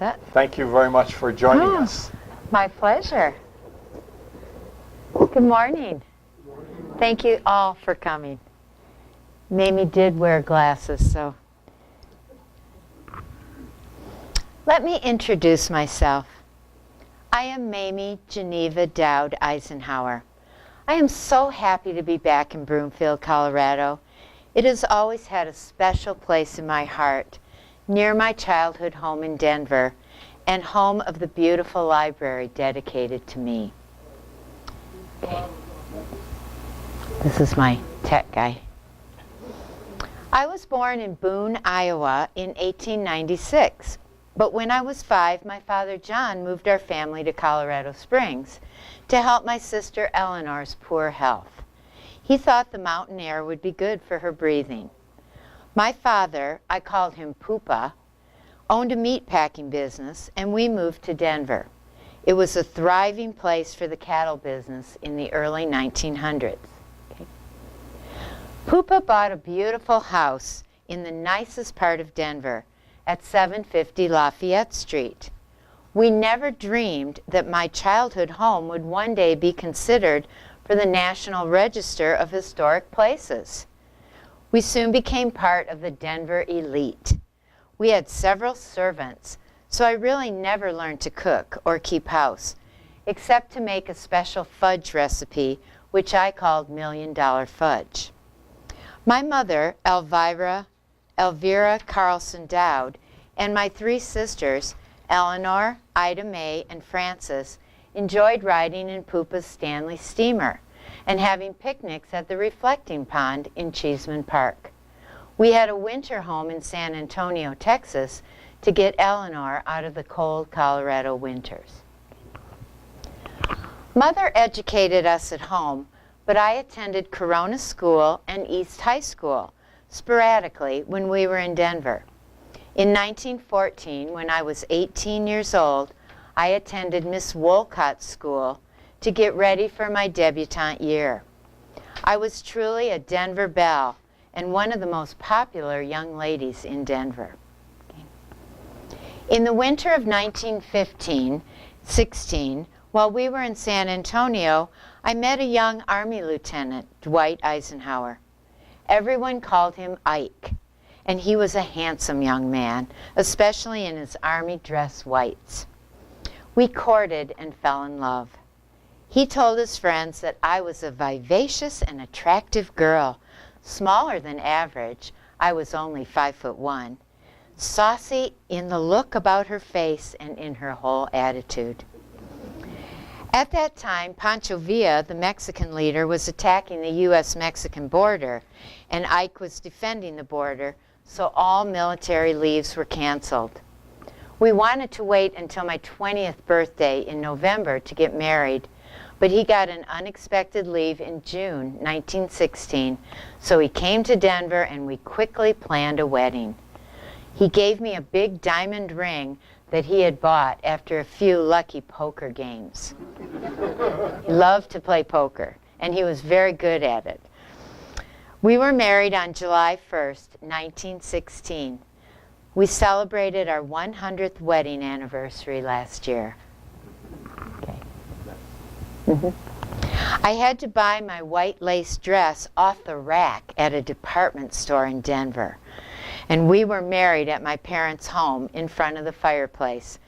set. Thank you very much for joining us. My pleasure. Good morning. Thank you all for coming. Mamie did wear glasses, so. Let me introduce myself. I am Mamie Doud Eisenhower. I am so happy to be back in Broomfield, Colorado. It has always had a special place in my heart, near my childhood home in Denver, and home of the beautiful library dedicated to me. Okay. This is my tech guy. I was born in Boone, Iowa in 1896, but when I was 5, my father John moved our family to Colorado Springs to help my sister Eleanor's poor health. He thought the mountain air would be good for her breathing. My father, I called him Poopa, owned a meat packing business, and we moved to Denver. It was a thriving place for the cattle business in the early 1900s. Okay. Poopa bought a beautiful house in the nicest part of Denver at 750 Lafayette Street. We never dreamed that my childhood home would one day be considered for the National Register of Historic Places. We soon became part of the Denver elite. We had several servants, so I really never learned to cook or keep house, except to make a special fudge recipe, which I called $1 Million Fudge. My mother, Elvira Carlson Dowd, and my 3 sisters, Eleanor, Ida Mae, and Frances, enjoyed riding in Poopa's Stanley steamer and having picnics at the reflecting pond in Cheeseman Park. We had a winter home in San Antonio, Texas, to get Eleanor out of the cold Colorado winters. Mother educated us at home, but I attended Corona School and East High School sporadically when we were in Denver. In 1914, when I was 18 years old, I attended Miss Wolcott's school to get ready for my debutante year. I was truly a Denver belle and one of the most popular young ladies in Denver. In the winter of 1915-16, while we were in San Antonio, I met a young Army lieutenant, Dwight Eisenhower. Everyone called him Ike, and he was a handsome young man, especially in his Army dress whites. We courted and fell in love. He told his friends that I was a vivacious and attractive girl, smaller than average. I was only 5'1", saucy in the look about her face and in her whole attitude. At that time, Pancho Villa, the Mexican leader, was attacking the U.S.-Mexican border, and Ike was defending the border, so all military leaves were canceled. We wanted to wait until my 20th birthday in November to get married, but he got an unexpected leave in June 1916, so he came to Denver and we quickly planned a wedding. He gave me a big diamond ring that he had bought after a few lucky poker games. He loved to play poker, and he was very good at it. We were married on July 1st, 1916. We celebrated our 100th wedding anniversary last year. Okay. I had to buy my white lace dress off the rack at a department store in Denver. And we were married at my parents' home in front of the fireplace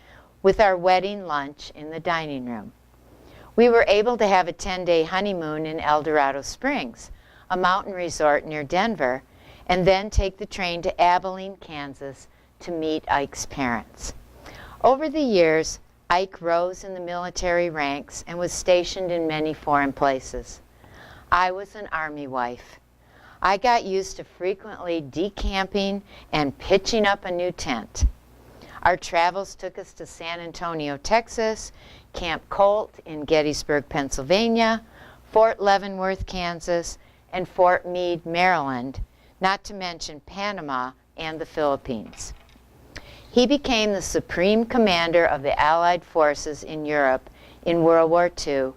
with our wedding lunch in the dining room. We were able to have a 10-day honeymoon in El Dorado Springs, a mountain resort near Denver, and then take the train to Abilene, Kansas to meet Ike's parents. Over the years, Ike rose in the military ranks and was stationed in many foreign places. I was an Army wife. I got used to frequently decamping and pitching up a new tent. Our travels took us to San Antonio, Texas, Camp Colt in Gettysburg, Pennsylvania, Fort Leavenworth, Kansas, and Fort Meade, Maryland, not to mention Panama and the Philippines. He became the supreme commander of the Allied forces in Europe in World War II,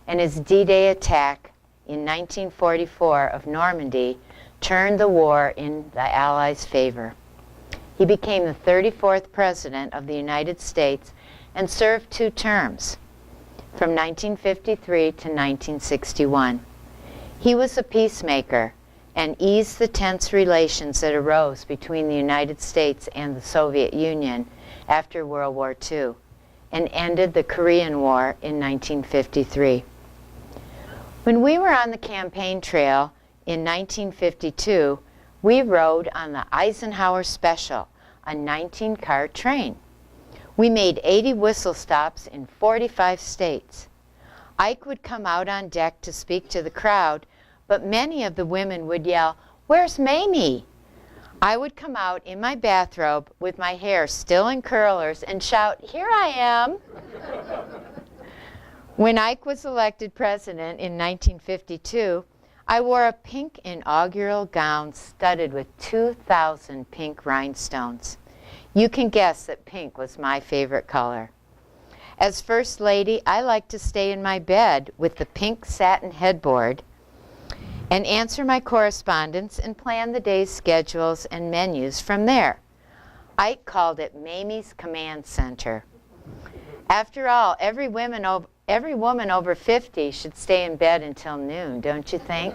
and his D-Day attack in 1944 of Normandy turned the war in the Allies' favor. He became the 34th President of the United States and served 2 terms, from 1953 to 1961. He was a peacemaker and eased the tense relations that arose between the United States and the Soviet Union after World War II, and ended the Korean War in 1953. When we were on the campaign trail in 1952, we rode on the Eisenhower Special, a 19-car train. We made 80 whistle stops in 45 states. Ike would come out on deck to speak to the crowd, but many of the women would yell, "Where's Mamie?" I would come out in my bathrobe with my hair still in curlers and shout, "Here I am." When Ike was elected president in 1952, I wore a pink inaugural gown studded with 2,000 pink rhinestones. You can guess that pink was my favorite color. As First Lady, I liked to stay in my bed with the pink satin headboard and answer my correspondence and plan the day's schedules and menus from there. Ike called it Mamie's Command Center. After all, every woman over 50 should stay in bed until noon, don't you think?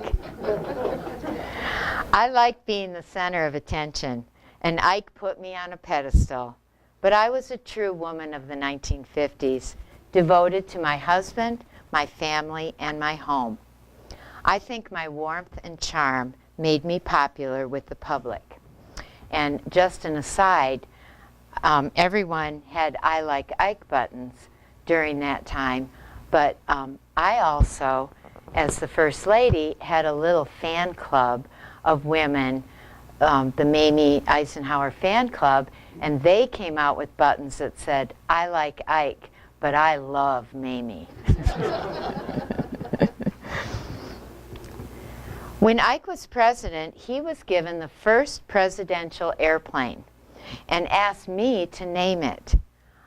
I liked being the center of attention, and Ike put me on a pedestal. But I was a true woman of the 1950s, devoted to my husband, my family, and my home. I think my warmth and charm made me popular with the public. And just an aside, everyone had I Like Ike buttons during that time, but I also, as the First Lady, had a little fan club of women, the Mamie Eisenhower fan club, and they came out with buttons that said, "I like Ike, but I love Mamie." When Ike was president, he was given the first presidential airplane and asked me to name it.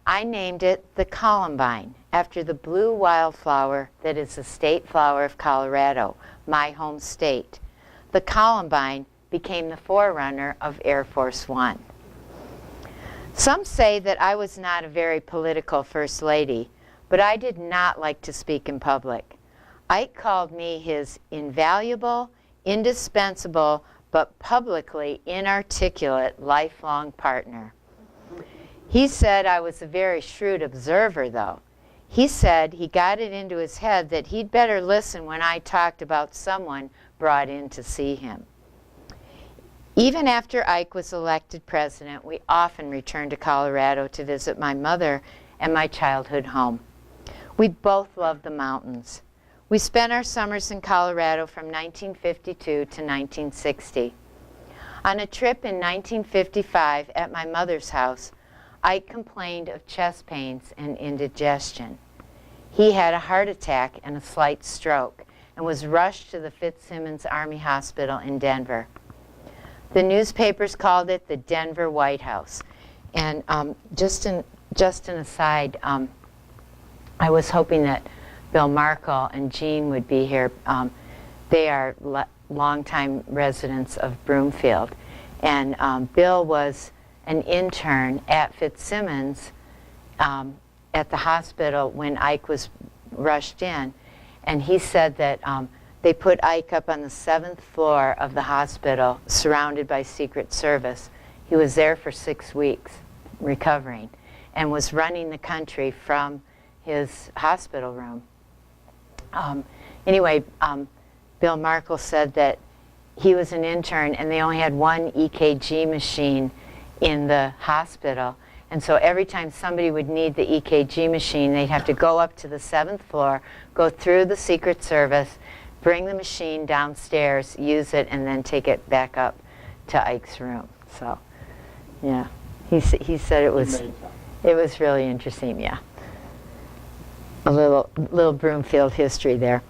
I named it the Columbine, after the blue wildflower that is the state flower of Colorado, my home state. The Columbine became the forerunner of Air Force One. Some say that I was not a very political First Lady, but I did not like to speak in public. Ike called me his invaluable, indispensable, but publicly inarticulate lifelong partner. He said I was a very shrewd observer, though. He said he got it into his head that he'd better listen when I talked about someone brought in to see him. Even after Ike was elected president, we often returned to Colorado to visit my mother and my childhood home. We both loved the mountains. We spent our summers in Colorado from 1952 to 1960. On a trip in 1955 at my mother's house, Ike complained of chest pains and indigestion. He had a heart attack and a slight stroke and was rushed to the Fitzsimmons Army Hospital in Denver. The newspapers called it the Denver White House. And just an aside, I was hoping that Bill Markle and Jean would be here. They are longtime residents of Broomfield. And Bill was an intern at Fitzsimmons at the hospital when Ike was rushed in. And he said that they put Ike up on the 7th floor of the hospital, surrounded by Secret Service. He was there for 6 weeks, recovering, and was running the country from his hospital room. Anyway, Bill Markle said that he was an intern and they only had one EKG machine in the hospital. And so every time somebody would need the EKG machine, they'd have to go up to the 7th floor, go through the Secret Service, bring the machine downstairs, use it, and then take it back up to Ike's room. So, yeah, he said it was really interesting. Yeah, a little Broomfield history there.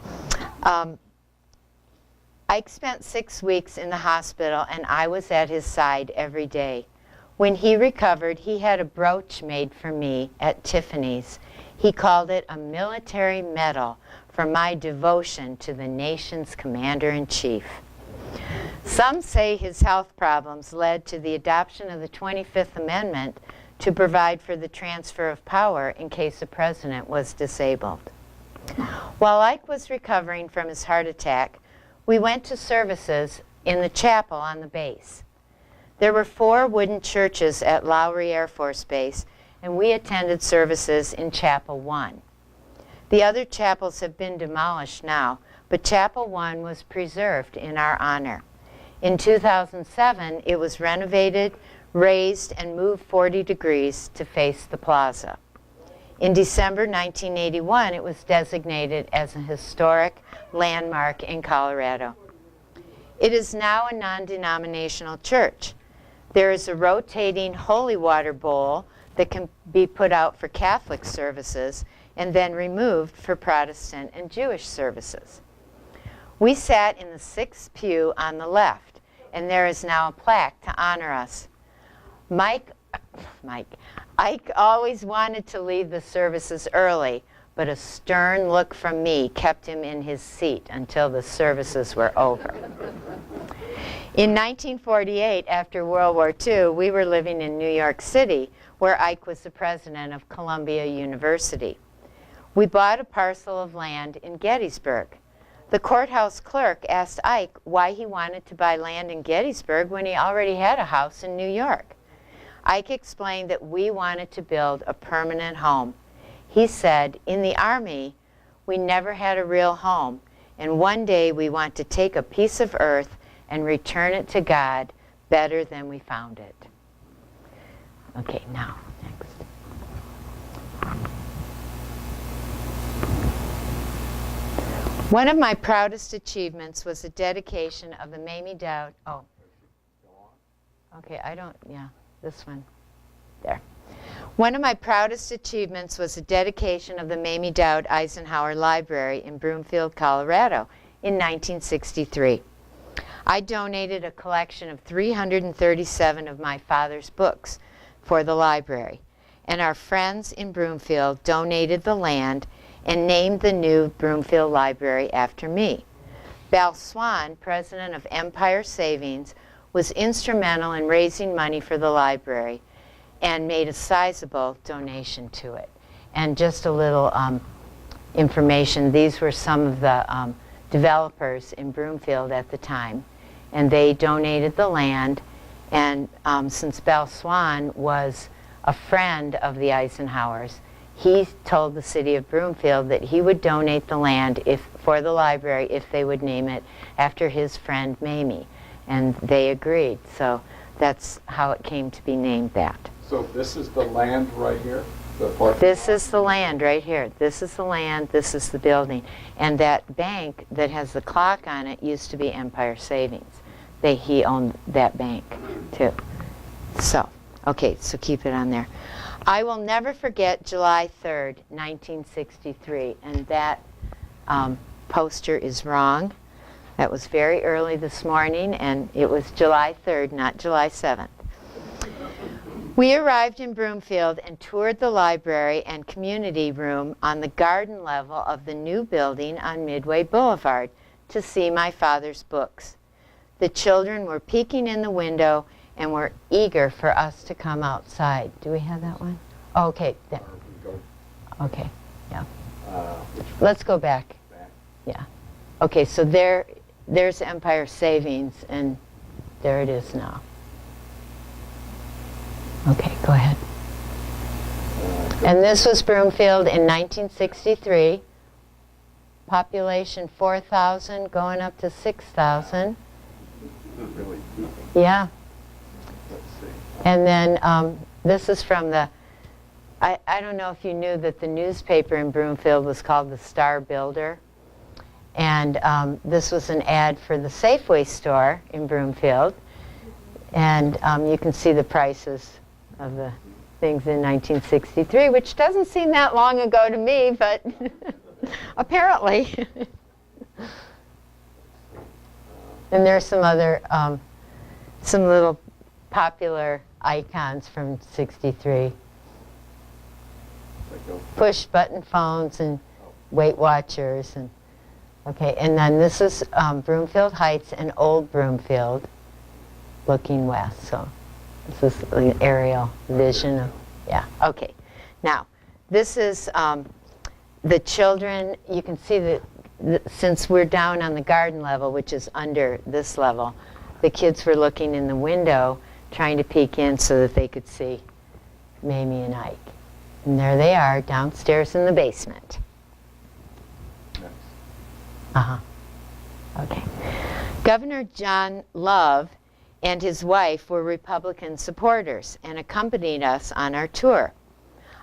Ike spent 6 weeks in the hospital, and I was at his side every day. When he recovered, he had a brooch made for me at Tiffany's. He called it a military medal for my devotion to the nation's commander-in-chief. Some say his health problems led to the adoption of the 25th Amendment to provide for the transfer of power in case a president was disabled. While Ike was recovering from his heart attack, we went to services in the chapel on the base. There were 4 wooden churches at Lowry Air Force Base, and we attended services in Chapel 1. The other chapels have been demolished now, but Chapel 1 was preserved in our honor. In 2007, it was renovated, raised, and moved 40 degrees to face the plaza. In December 1981, it was designated as a historic landmark in Colorado. It is now a non-denominational church. There is a rotating holy water bowl that can be put out for Catholic services and then removed for Protestant and Jewish services. We sat in the 6th pew on the left, and there is now a plaque to honor us. Ike always wanted to leave the services early, but a stern look from me kept him in his seat until the services were over. In 1948, after World War II, we were living in New York City, where Ike was the president of Columbia University. We bought a parcel of land in Gettysburg. The courthouse clerk asked Ike why he wanted to buy land in Gettysburg when he already had a house in New York. Ike explained that we wanted to build a permanent home. He said, "In the Army, we never had a real home, and one day we want to take a piece of earth and return it to God better than we found it." Okay, now, next. One of my proudest achievements was the dedication of the Mamie Doud, this one, there. One of my proudest achievements was the dedication of the Mamie Doud Eisenhower Library in Broomfield, Colorado in 1963. I donated a collection of 337 of my father's books for the library, and our friends in Broomfield donated the land and named the new Broomfield Library after me. Bal Swan, president of Empire Savings, was instrumental in raising money for the library and made a sizable donation to it. And just a little information, these were some of the developers in Broomfield at the time, and they donated the land. And since Bal Swan was a friend of the Eisenhowers, he told the city of Broomfield that he would donate the land for the library if they would name it after his friend Mamie. And they agreed. So that's how it came to be named that. So this is the land right here? The parking This lot? is the land right here. This is the land, this is the building. And that bank that has the clock on it used to be Empire Savings. He owned that bank too. So, okay, so keep it on there. I will never forget July 3rd, 1963, and that poster is wrong. That was very early this morning, and it was July 3rd, not July 7th. We arrived in Broomfield and toured the library and community room on the garden level of the new building on Midway Boulevard to see my father's books. The children were peeking in the window and were eager for us to come outside. Do we have that one? Oh, okay. Okay, yeah. Let's go back. Yeah. Okay, so there's Empire Savings, and there it is now. Okay, go ahead. And this was Broomfield in 1963. Population 4,000 going up to 6,000. Really? Yeah. Let's see. And then this is from the, I don't know if you knew that the newspaper in Broomfield was called the Star Builder. And this was an ad for the Safeway store in Broomfield. And you can see the prices of the things in 1963, which doesn't seem that long ago to me, but apparently. And there's some other, some little popular icons from '63. Push button phones and Weight Watchers and Okay, and then this is Broomfield Heights and Old Broomfield looking west. So this is the aerial vision of, yeah, okay. Now, this is the children. You can see that since we're down on the garden level, which is under this level, the kids were looking in the window trying to peek in so that they could see Mamie and Ike. And there they are downstairs in the basement. Uh-huh. Okay. Governor John Love and his wife were Republican supporters and accompanied us on our tour.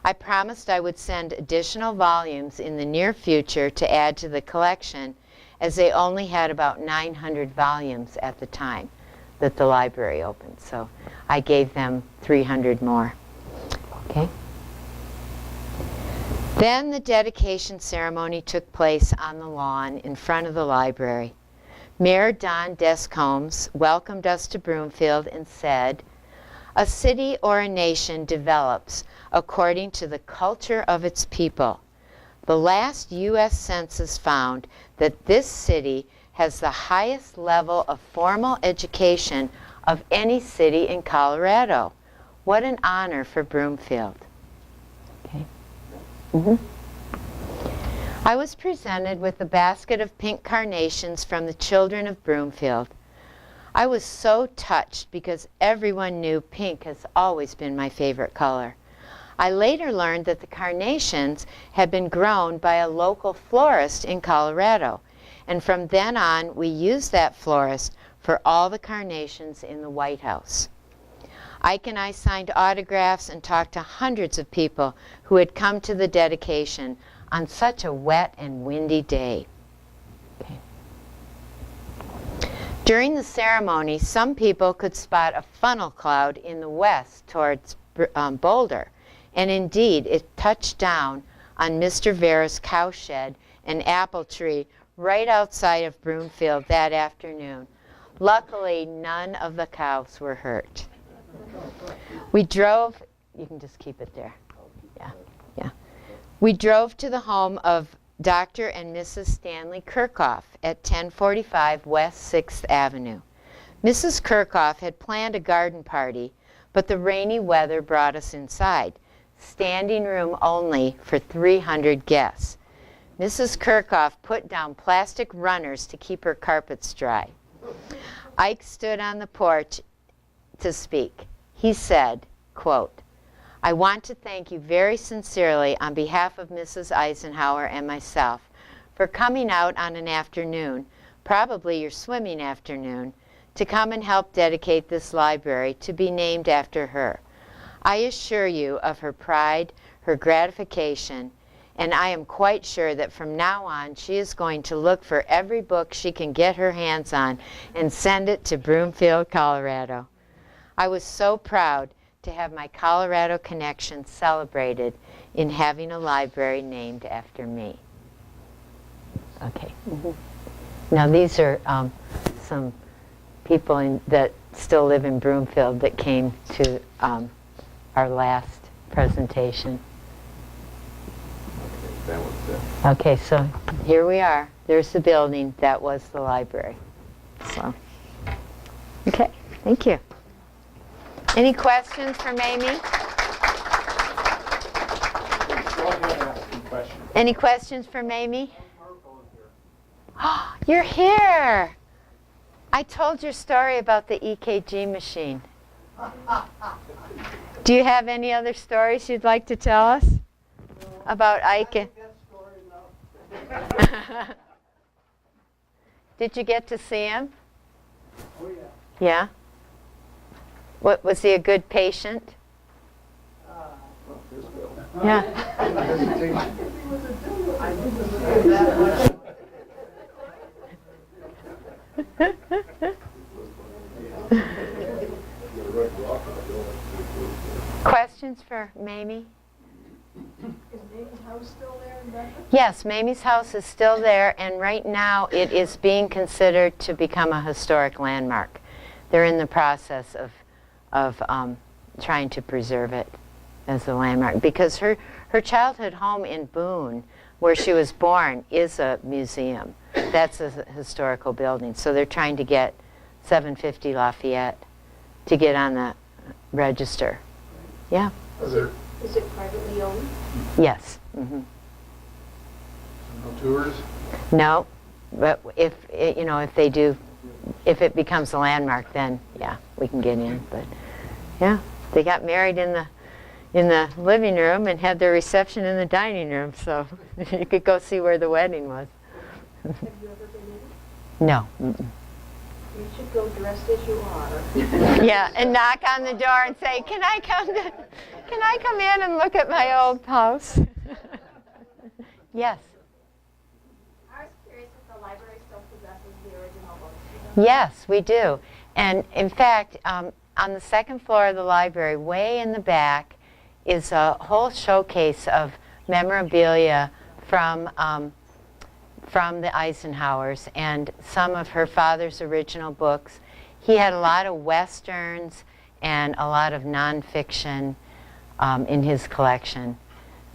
I promised I would send additional volumes in the near future to add to the collection, as they only had about 900 volumes at the time that the library opened. So I gave them 300 more. Okay. Then the dedication ceremony took place on the lawn in front of the library. Mayor Don Descombs welcomed us to Broomfield and said, "A city or a nation develops according to the culture of its people. The last U.S. Census found that this city has the highest level of formal education of any city in Colorado. What an honor for Broomfield." Okay. I was presented with a basket of pink carnations from the children of Broomfield. I was so touched because everyone knew pink has always been my favorite color. I later learned that the carnations had been grown by a local florist in Colorado, and from then on we used that florist for all the carnations in the White House. Ike and I signed autographs and talked to hundreds of people who had come to the dedication on such a wet and windy day. Okay. During the ceremony, some people could spot a funnel cloud in the west towards Boulder, and indeed it touched down on Mr. Vera's cowshed and apple tree right outside of Broomfield that afternoon. Luckily, none of the cows were hurt. We drove, you can just keep it there. Yeah, yeah. We drove to the home of Dr. and Mrs. Stanley Kirchhoff at 1045 West 6th Avenue. Mrs. Kirchhoff had planned a garden party, but the rainy weather brought us inside. Standing room only for 300 guests. Mrs. Kirchhoff put down plastic runners to keep her carpets dry. Ike stood on the porch to speak. He said, quote, "I want to thank you very sincerely on behalf of Mrs. Eisenhower and myself for coming out on an afternoon, probably your swimming afternoon, to come and help dedicate this library to be named after her. I assure you of her pride, her gratification, and I am quite sure that from now on she is going to look for every book she can get her hands on and send it to Broomfield, Colorado. I was so proud to have my Colorado connection celebrated in having a library named after me." Okay. Now these are some people that still live in Broomfield that came to our last presentation. That was it. Okay, so here we are. There's the building. That was the library. So, okay, thank you. Any questions for Mamie? Go ahead and ask some questions. Any questions for Mamie? Oh, you're here. I told your story about the EKG machine. Do you have any other stories you'd like to tell us about Ike? Did you get to see him? Oh, yeah. Yeah? What, was he a good patient? Yeah. Questions for Mamie? Is Mamie's house still there in Bedford? Yes, Mamie's house is still there, and right now it is being considered to become a historic landmark. They're in the process of trying to preserve it. as a landmark, because her childhood home in Boone, where she was born, is a museum. That's a historical building. So they're trying to get 750 Lafayette to get on the register. Yeah. Is it privately owned? Yes. Mm-hmm. No tours? No, but if they do, if it becomes a landmark, then yeah, we can get in. But yeah, they got married in the living room and had their reception in the dining room, so you could go see where the wedding was. Have you ever been in? No. Mm-mm. You should go dressed as you are. Yeah, and knock on the door and say, "Can I come in and look at my old house?" Yes. I was curious if the library still possesses the original books. Yes, we do. And in fact, on the second floor of the library, way in the back, is a whole showcase of memorabilia from the Eisenhowers and some of her father's original books. He had a lot of westerns and a lot of nonfiction in his collection.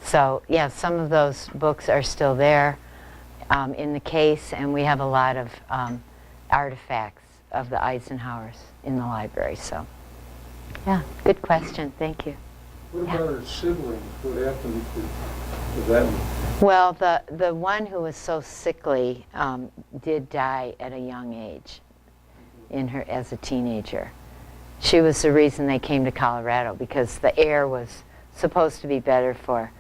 So yeah, some of those books are still there in the case, and we have a lot of artifacts of the Eisenhowers in the library. So yeah, good question. Thank you. What about her siblings? What happened to them? Well, the one who was so sickly did die at a young age as a teenager. She was the reason they came to Colorado, because the air was supposed to be better for,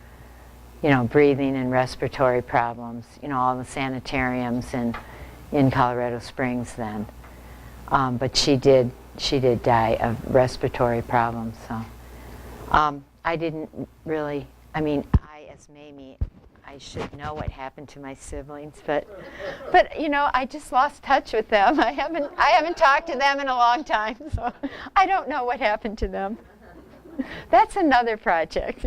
breathing and respiratory problems, all the sanitariums in Colorado Springs then. But she did die of respiratory problems, so. I didn't really, as Mamie, I should know what happened to my siblings, but I just lost touch with them. I haven't talked to them in a long time, so I don't know what happened to them. That's another project.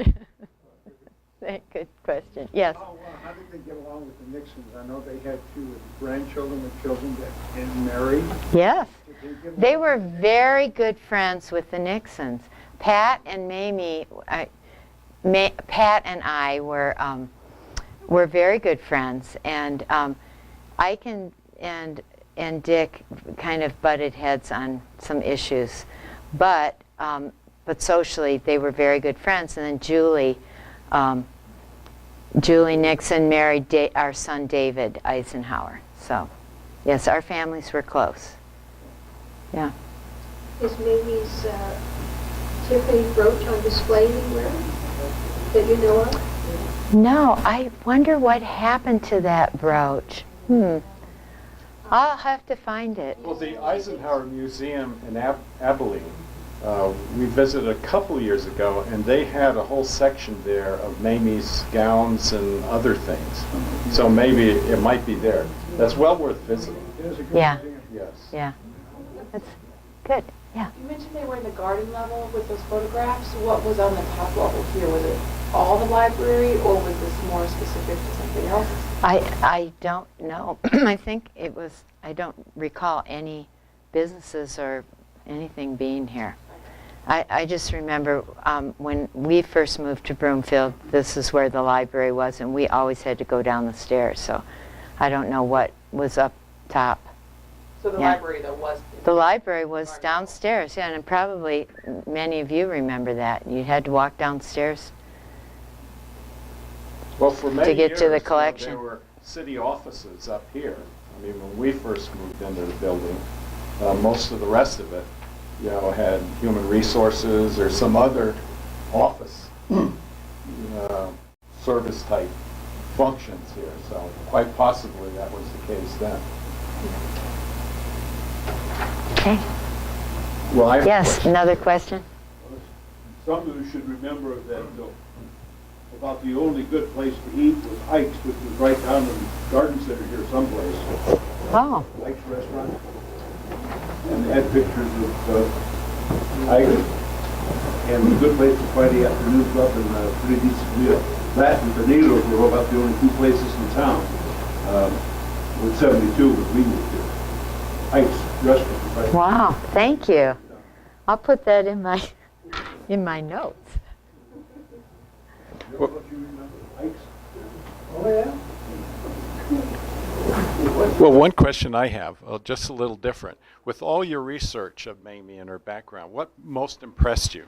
Good question. Yes. How did they get along with the Nixons? I know they had two grandchildren or children that didn't marry. Yes. They were along? very good friends with the Nixons. Pat and Mamie, Pat and I were very good friends, and Ike and Dick kind of butted heads on some issues, but socially they were very good friends. And then Julie Nixon married our son David Eisenhower. So yes, our families were close. Yeah. Is Mamie's Tiffany brooch on display anywhere that you know of? No, I wonder what happened to that brooch. I'll have to find it. Well, the Eisenhower Museum in Abilene, we visited a couple years ago, and they had a whole section there of Mamie's gowns and other things. So maybe it might be there. That's well worth visiting. Yeah. Yes. Yeah. That's good. Yeah. You mentioned they were in the garden level with those photographs. What was on the top level here? Was it all the library, or was this more specific to something else? I don't know. I think it was, I don't recall any businesses or anything being here. I just remember when we first moved to Broomfield, this is where the library was, and we always had to go down the stairs, so I don't know what was up top. So the Yeah. library, though, was... The library was downstairs, yeah, and probably many of you remember that. You had to walk downstairs. Well, for many To get years, to the collection. there were city offices up here. I mean, when we first moved into the building, most of the rest of it, had human resources or some other office service type functions here. So quite possibly that was the case then. Okay. Well, I have a Yes, question. another question? Some of you should remember that about the only good place to eat was Ike's, which was right down in the garden center here someplace. Oh, Ike's Restaurant. And they had pictures of Ike. And a good place to Friday afternoon up and a pretty decent meal. That and Tornadoes were about the only two places in town. With 72 when we moved here. Ike's Restaurant. Right? wow, thank you. I'll put that in my notes. Well- Don't you remember Ike's? Oh, yeah. Well, one question I have, just a little different. With all your research of Mamie and her background, what most impressed you?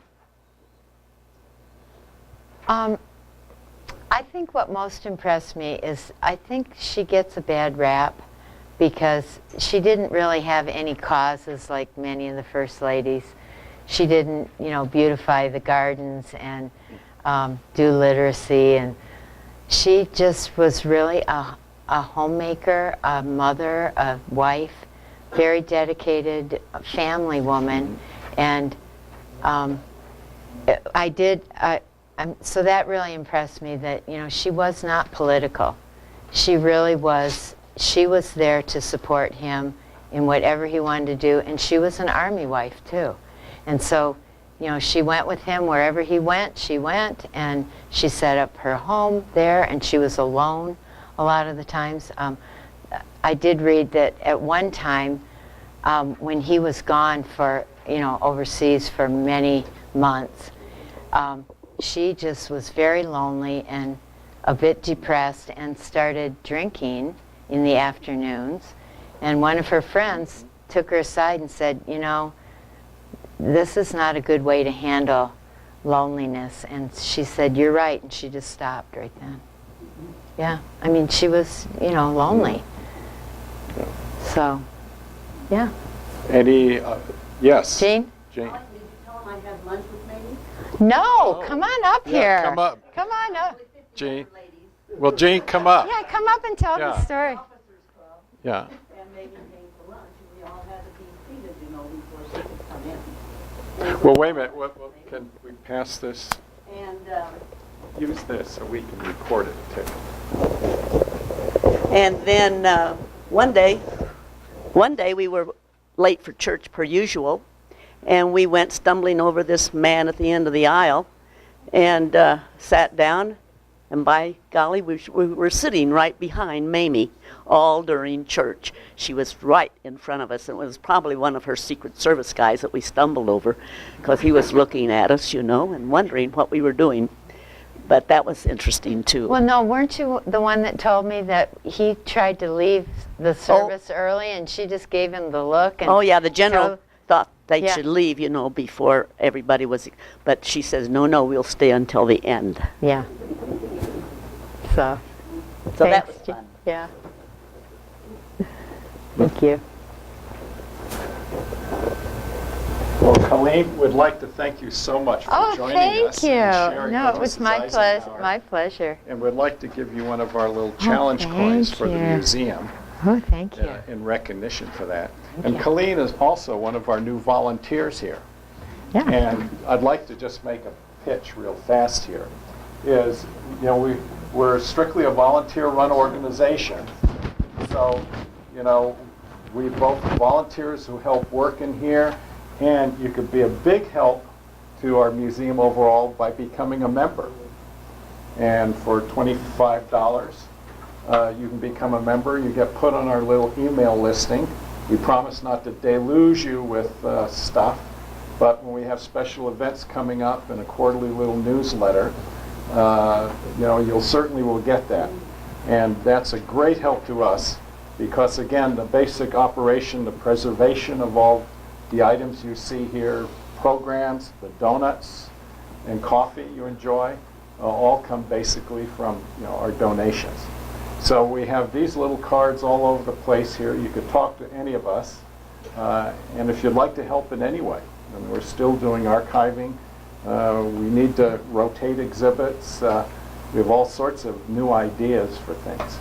I think what most impressed me is I think she gets a bad rap because she didn't really have any causes like many of the first ladies. She didn't, beautify the gardens and do literacy, and she just was really a homemaker, a mother, a wife, very dedicated family woman, and so that really impressed me that, she was not political. She really was, she was there to support him in whatever he wanted to do, and she was an Army wife too. And so, she went with him wherever he went, she went, and she set up her home there, and she was alone a lot of the times. I did read that at one time, when he was gone for, overseas for many months, she just was very lonely and a bit depressed and started drinking in the afternoons. And one of her friends took her aside and said, this is not a good way to handle loneliness. And she said, you're right. And she just stopped right then. Yeah, I mean, she was, lonely. So, yeah. Any, yes? Jean? Jane? Did you tell him I had lunch with Mamie? No, Oh. come on up Yeah, here. come up. Come on up. Jean? Well, Jean, come up. Yeah, come up and tell Yeah. the story. Yeah. And Mamie came for lunch, and we all had to be seated, before she could come in. And so- Well, wait a minute. Can we pass this? And, Use this so we can record it too. and then one day we were late for church per usual, and we went stumbling over this man at the end of the aisle and sat down, and by golly, we were sitting right behind Mamie all during church. She was right in front of us, and it was probably one of her Secret Service guys that we stumbled over because he was looking at us, and wondering what we were doing. But that was interesting, too. Well, no, weren't you the one that told me that he tried to leave the service early and she just gave him the look? And Oh, yeah, the general so- thought they Yeah. should leave, before everybody was, but she says, no, we'll stay until the end. Yeah. So, So that was thanks, Jean. fun. Yeah. Thank you. Well, Colleen would like to thank you so much for Oh, joining thank us you. and sharing No, with it was Mrs. my Eisenhower. my pleasure. And we'd like to give you one of our little challenge coins thank for the you. museum Oh, thank you. in recognition for that. And Colleen is also one of our new volunteers here. Yeah. And I'd like to just make a pitch real fast here. We're strictly a volunteer-run organization. So, we both volunteers who help work in here, and you could be a big help to our museum overall by becoming a member. And for $25, you can become a member. You get put on our little email listing. We promise not to deluge you with stuff, but when we have special events coming up and a quarterly little newsletter, you'll certainly will get that. And that's a great help to us because, again, the basic operation, the preservation of all the items you see here, programs, the donuts and coffee you enjoy, all come basically from our donations. So we have these little cards all over the place here. You could talk to any of us. And if you'd like to help in any way, and we're still doing archiving. We need to rotate exhibits. We have all sorts of new ideas for things.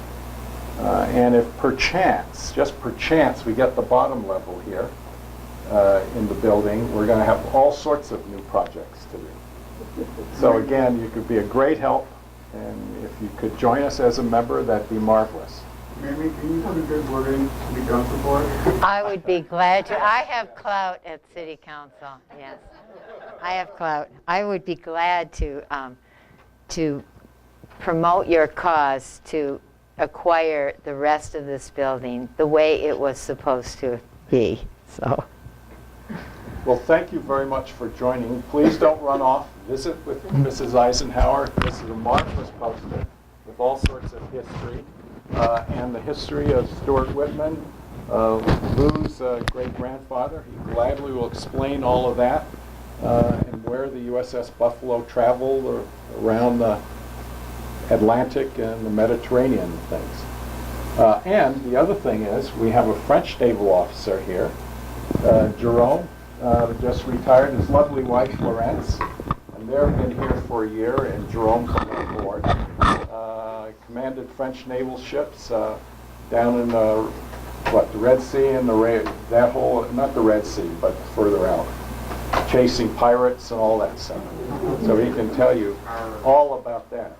And if perchance, just perchance, we get the bottom level here in the building, we're going to have all sorts of new projects to do. So again, you could be a great help, and if you could join us as a member, that'd be marvelous. Mamie, can you put a good word in City Council for us? I would be glad to. I have clout at City Council, yes. I have clout. I would be glad to promote your cause to acquire the rest of this building the way it was supposed to be. So, Well, thank you very much for joining. Please don't run off. visit with Mrs. Eisenhower. This is a marvelous poster with all sorts of history, and the history of Stuart Whitman, Lou's great-grandfather. He gladly will explain all of that, and where the USS Buffalo traveled around the Atlantic and the Mediterranean and things. And the other thing is, we have a French naval officer here, Jerome, just retired, his lovely wife, Florence, and they've been here for a year, and Jerome came on board. Commanded French naval ships down in the Red Sea and that whole, not the Red Sea, but further out, chasing pirates and all that stuff. So he can tell you all about that.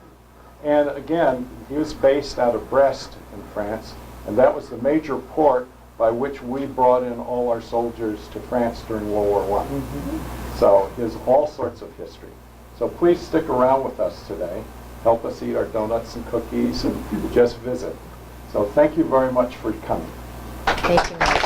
And again, he was based out of Brest in France, and that was the major port by which we brought in all our soldiers to France during World War I. So there's all sorts of history. So please stick around with us today. Help us eat our donuts and cookies and just visit. So thank you very much for coming. Thank you, Mike.